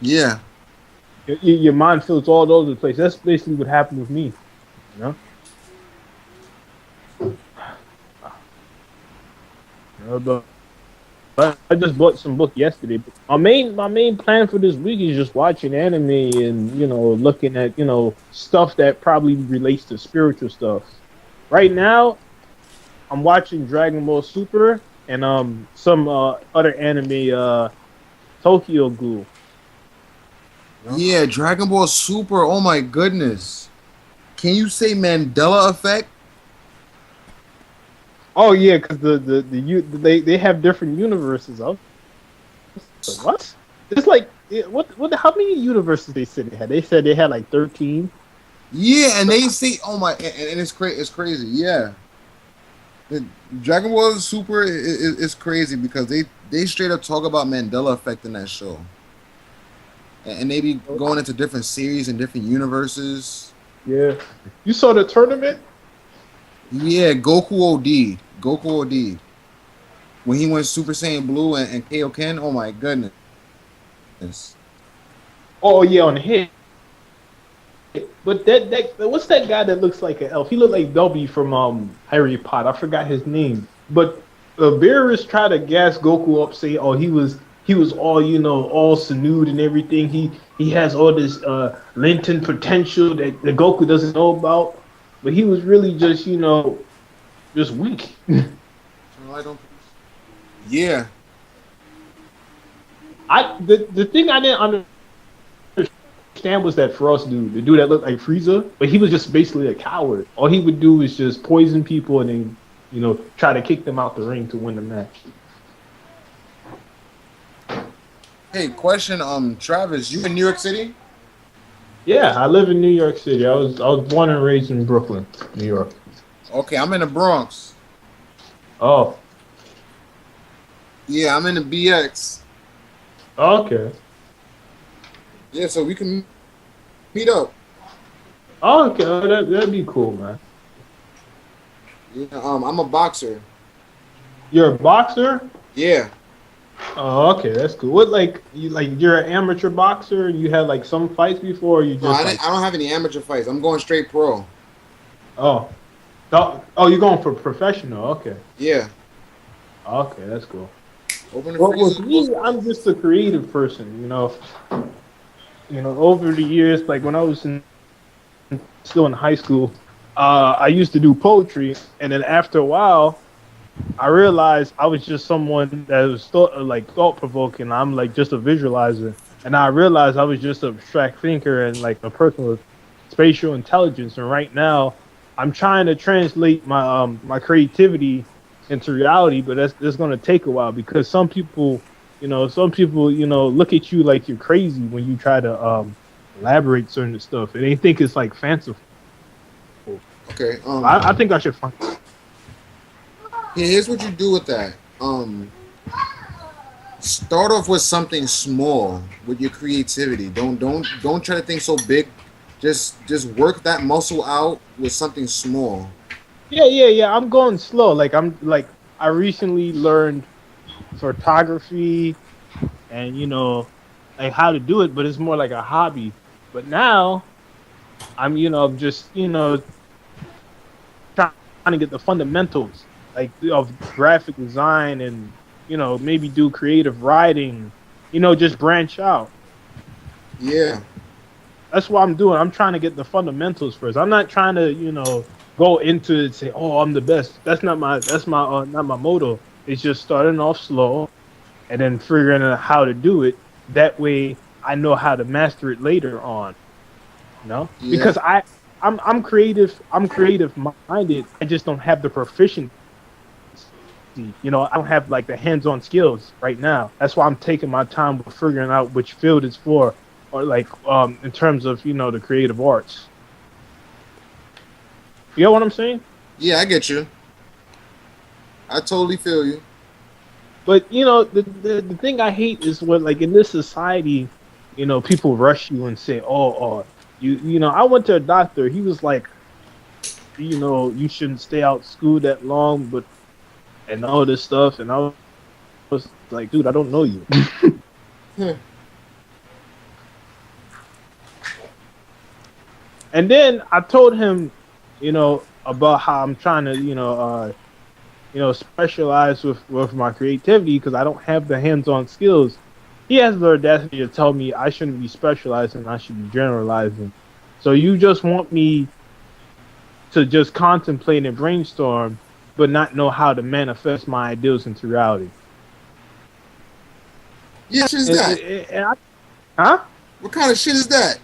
Yeah. Your mind feels all over the place. That's basically what happened with me. You know. But I just bought some book yesterday. But my main plan for this week is just watching anime and looking at stuff that probably relates to spiritual stuff. Right now, I'm watching Dragon Ball Super and some other anime, Tokyo Ghoul. You know? Yeah, Dragon Ball Super. Oh my goodness. Can you say Mandela effect? Oh yeah, because they have different universes. Oh, what? It's like what? How many universes they said they had? They said they had like 13. Yeah, and they say, oh my, and it's crazy. It's crazy. Yeah, the Dragon Ball Super is crazy because they straight up talk about Mandela effect in that show, and they be going into different series and different universes. Yeah, you saw the tournament. Yeah, Goku OD. Goku OD. When he went Super Saiyan Blue and Kaioken, oh my goodness. Oh yeah, on hit. But that what's that guy that looks like an elf? He looked like Dobby from Harry Potter. I forgot his name. But Beerus tried to gas Goku up, say, oh he was all all Sanud and everything. He has all this latent potential that the Goku doesn't know about. But he was really just weak. Yeah. The thing I didn't understand was that Frost dude, the dude that looked like Frieza, but he was just basically a coward. All he would do is just poison people and then try to kick them out the ring to win the match. Hey, question, Travis, you in New York City? Yeah, I live in New York City. I was born and raised in Brooklyn, New York. Okay, I'm in the Bronx. Oh. Yeah, I'm in the BX. Okay. Yeah, so we can meet up. Oh, okay, that'd be cool, man. Yeah, I'm a boxer. You're a boxer? Yeah. Oh, okay, that's cool. What you're an amateur boxer and you had like some fights before, or you just No, I don't have any amateur fights. I'm going straight pro. Oh. You're going for professional, okay. Yeah. Okay, that's cool. Well, with me, I'm just a creative person, over the years, like when I was still in high school, I used to do poetry, and then after a while, I realized I was just someone that was thought provoking. I'm like just a visualizer, and I realized I was just an abstract thinker and like a person with spatial intelligence. And right now, I'm trying to translate my creativity into reality, but that's going to take a while because some people look at you like you're crazy when you try to elaborate certain stuff, and they think it's like fanciful. Okay. I think I should find. Here's what you do with that. Start off with something small with your creativity. Don't try to think so big. Just work that muscle out with something small. Yeah. I'm going slow. I recently learned photography and like how to do it, but it's more like a hobby. But now I'm just trying to get the fundamentals like of graphic design and maybe do creative writing, just branch out. Yeah. That's what I'm doing. I'm trying to get the fundamentals first. I'm not trying to go into it and say, oh, I'm the best. That's not my not my motto. It's just starting off slow and then figuring out how to do it. That way I know how to master it later on. Yeah. Because I'm creative minded. I just don't have the proficiency. I don't have like the hands-on skills right now. That's why I'm taking my time with figuring out which field it's for, or like in terms of the creative arts. You know what I'm saying? Yeah, I get you. I totally feel you. But the thing I hate is when like in this society, people rush you and say, oh, I went to a doctor. He was like, you shouldn't stay out school that long, and all this stuff, and I was like, dude, I don't know you. And then I told him, about how I'm trying to, specialize with my creativity because I don't have the hands-on skills. He has the audacity to tell me I shouldn't be specializing, I should be generalizing. So you just want me to just contemplate and brainstorm, but not know how to manifest my ideals into reality. Yeah, shit is that? Huh? What kind of shit is that?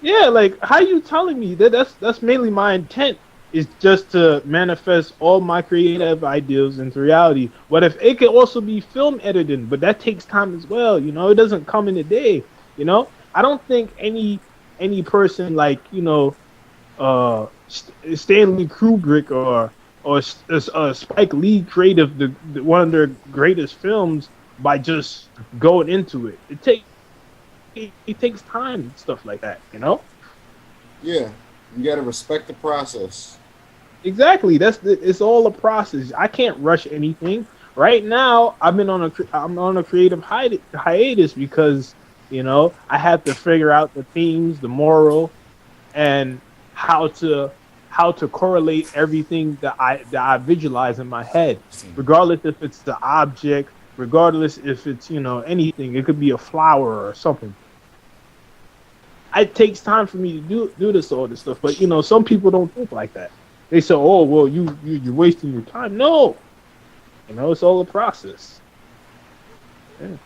Yeah, like how you telling me that's mainly my intent is just to manifest all my creative ideas into reality. What if it could also be film editing, but that takes time as well, it doesn't come in a day, I don't think any person like, Stanley Kubrick or Spike Lee created one of their greatest films by just going into it. It takes time and stuff like that. Yeah, you gotta respect the process. Exactly. It's all a process. I can't rush anything. Right now, I'm on a creative hiatus because I have to figure out the themes, the moral, and how to correlate everything that I visualize in my head, regardless if it's the object, regardless if it's anything. It could be a flower or something. It takes time for me to do this all this stuff, but some people don't think like that. They say, "Oh, well, you're wasting your time." No, it's all a process. Yeah.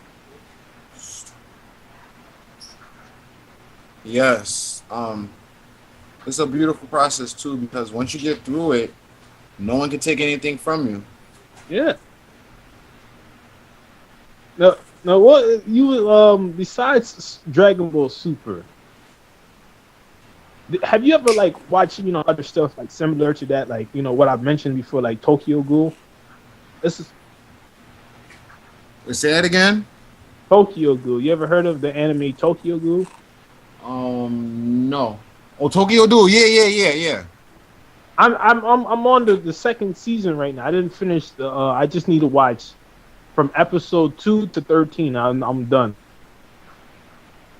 Yes. It's a beautiful process too because once you get through it, no one can take anything from you. Yeah. Now, what you besides Dragon Ball Super? Have you ever like watched other stuff like similar to that, like what I've mentioned before, like Tokyo Ghoul? This is Say that again. Tokyo Ghoul. You ever heard of the anime Tokyo Ghoul? No. Oh, Tokyo Ghoul. Yeah. I'm on the second season right now. I didn't finish the. I just need to watch from episode 2 to 13. I'm done.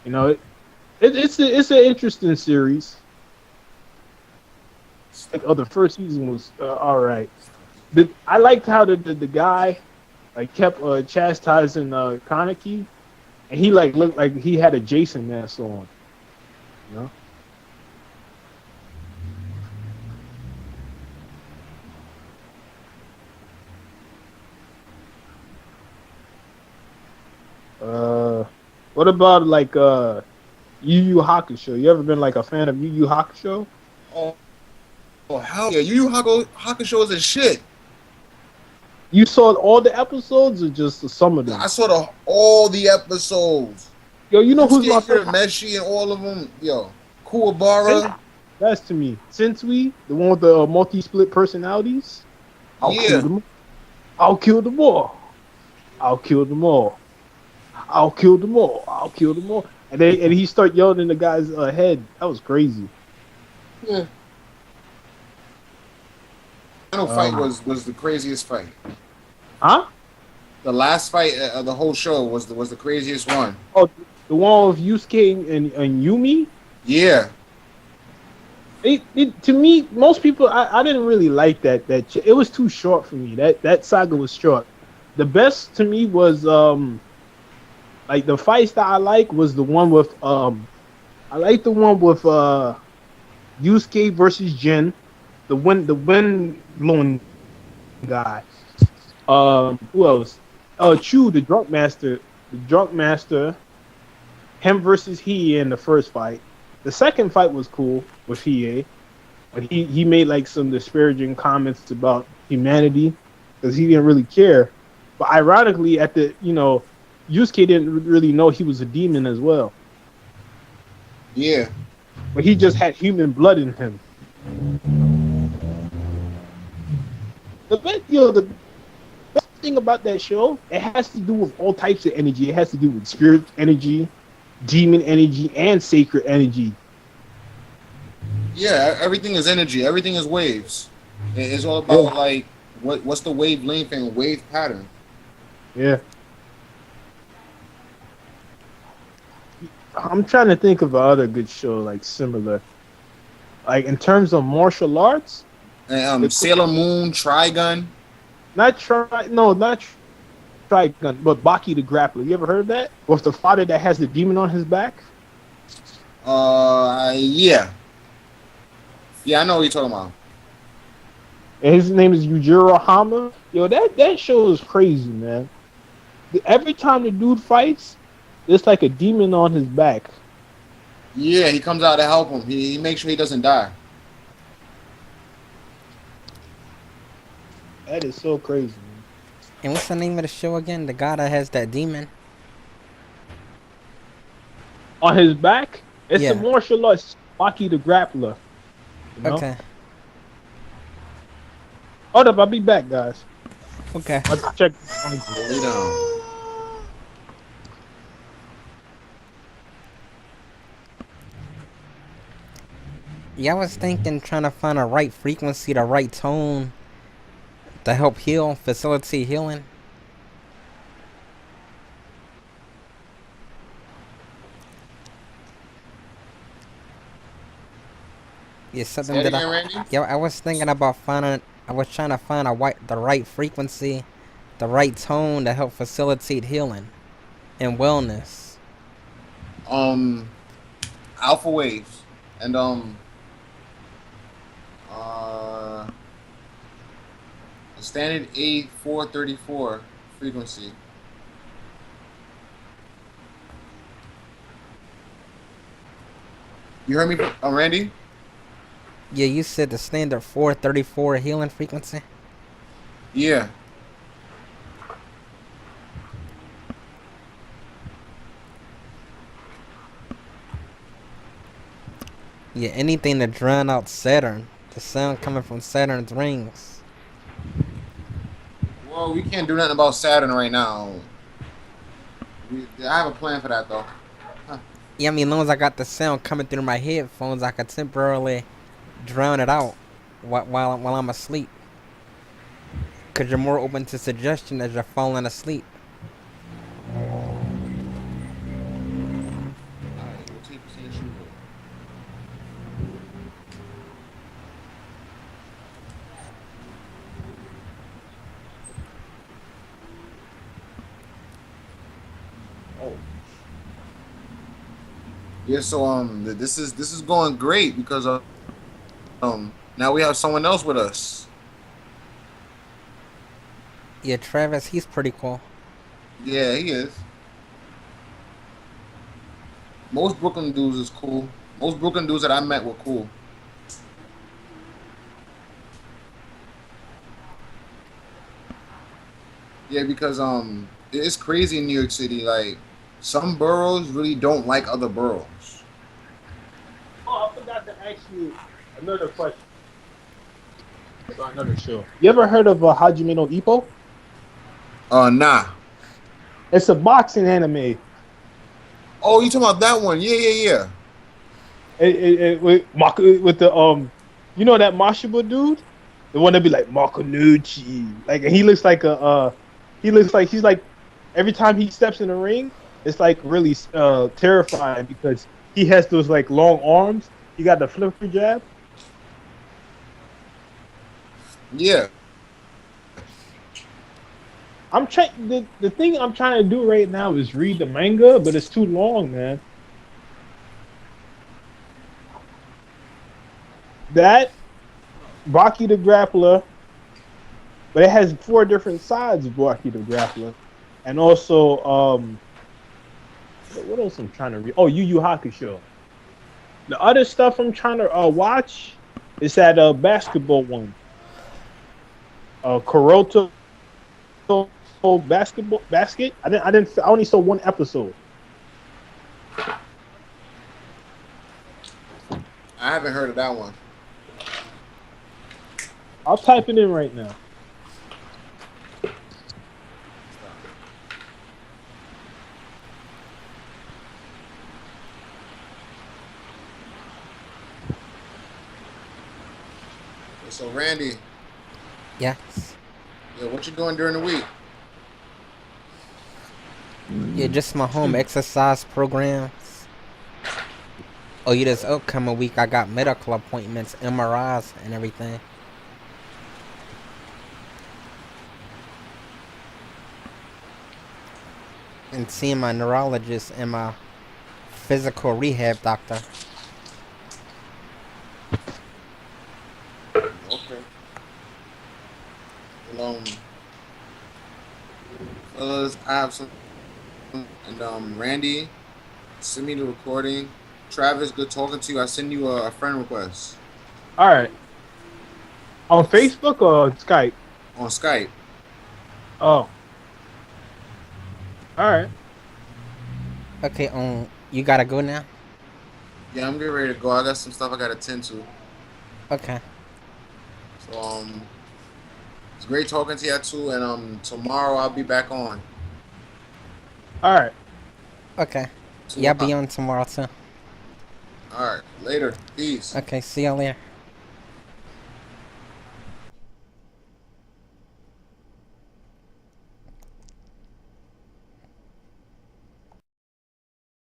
It's an interesting series. The first season was all right. I liked how the guy like kept chastising Kaneki, and he like looked like he had a Jason mask on. What about like Yu Yu Hakusho? You ever been like a fan of Yu Yu Hakusho? Oh hell yeah! Yu Yu Hakusho is a shit. You saw all the episodes or just some of them? I saw all the episodes. Yo, who's my favorite? Meshi and all of them. Yo, Kuwabara. That's to me. Sensui, the one with the multi-split personalities. I'll kill them all. I'll kill them all. I'll kill them all. I'll kill them all. And he start yelling in the guy's head. That was crazy. Yeah. The final fight was the craziest fight. Huh? The last fight of the whole show was the craziest one. Oh, the one with Yusuke and Yumi? Yeah. To me, most people, I didn't really like that. It was too short for me. That saga was short. The best to me was like the fights that I like was the one with I like the one with Yusuke versus Jin, the wind blowing guy. Who else? Chu, the drunk master. Him versus Hiei in the first fight. The second fight was cool with Hiei, but he made like some disparaging comments about humanity because he didn't really care. But ironically, at the Yusuke didn't really know he was a demon as well. Yeah. But he just had human blood in him. The best thing about that show, it has to do with all types of energy. It has to do with spirit energy, demon energy, and sacred energy. Yeah, everything is energy. Everything is waves. It's all about like what's the wavelength and wave pattern. Yeah. I'm trying to think of other good show like similar. Like in terms of martial arts, And, the Sailor Moon, Trigun. not try no not Trigun, but Baki the Grappler. You ever heard of that? With the father that has the demon on his back, Yeah, yeah, I know what you're talking about. and his name is Yujiro Hama. Yo, that show is crazy, man. Every time the dude fights, there's like a demon on his back. Yeah, he comes out to help him. He makes sure he doesn't die. That is so crazy, man. And what's the name of the show again? The guy that has that demon? On his back, it's a Yeah. martial arts. Baki the Grappler. You know. Okay. Hold up, I'll be back, guys. Okay. I'll check. Lay down. Yeah, I was thinking trying to find a right frequency, the right tone to help heal, facilitate healing. Yeah, Say something it that again, I. Randy. Yeah, I was thinking about finding. I was trying to find the right frequency, the right tone to help facilitate healing and wellness. Um, Alpha waves and uh, standard A434 frequency. You heard me, Randy? Yeah, you said the standard 434 healing frequency. Yeah. Yeah, anything to drown out Saturn. The sound coming from Saturn's rings. Well, we can't do nothing about Saturn right now. I have a plan for that though. Yeah, I mean, as long as I got the sound coming through my headphones, I could temporarily drown it out while I'm asleep. Cause you're more open to suggestion as you're falling asleep. Oh. Yeah, so this is going great because now we have someone else with us. Yeah, Travis, he's pretty cool. Yeah, he is. Most Brooklyn dudes is cool. Most Brooklyn dudes that I met were cool. Yeah, because it's crazy in New York City. Like some boroughs really don't like other boroughs. Oh, I forgot to ask you another question about another show. You ever heard of Hajime no Ippo? Nah. It's a boxing anime. Oh, you talking about that one? Yeah, yeah, yeah. With the you know that Mashiba dude, the one that be like Makanuchi, like, and he looks like he's like every time he steps in the ring, it's like really terrifying because he has those like long arms. He got the flipper jab. Yeah. I'm trying. The thing I'm trying to do right now is read the manga, but it's too long, man. That Baki the Grappler, but it has 4 different sides of Baki the Grappler, and also what else I'm trying to read? Oh, Yu Yu Hakusho. The other stuff I'm trying to watch is that basketball one, Kuroto basket. I only saw one episode. I haven't heard of that one. I'll type it in right now. So Randy, Yes. yeah, what you doing during the week? Yeah, just my home exercise programs. Oh, yeah, this upcoming week I got medical appointments, MRIs, and everything. And seeing my neurologist and my physical rehab doctor. Okay. Well, fellas, I have some. And Randy, send me the recording. Travis, good talking to you. I send you a friend request All right. On Facebook or Skype? on Skype. Oh. All right. Okay, you gotta go now? Yeah, I'm getting ready to go. I got some stuff I gotta attend to. Okay. So it's great talking to you too. And tomorrow I'll be back on. All right. Okay. 2 Yeah, I'll be o'clock. on tomorrow too. All right, later. Peace. Okay, see y'all later.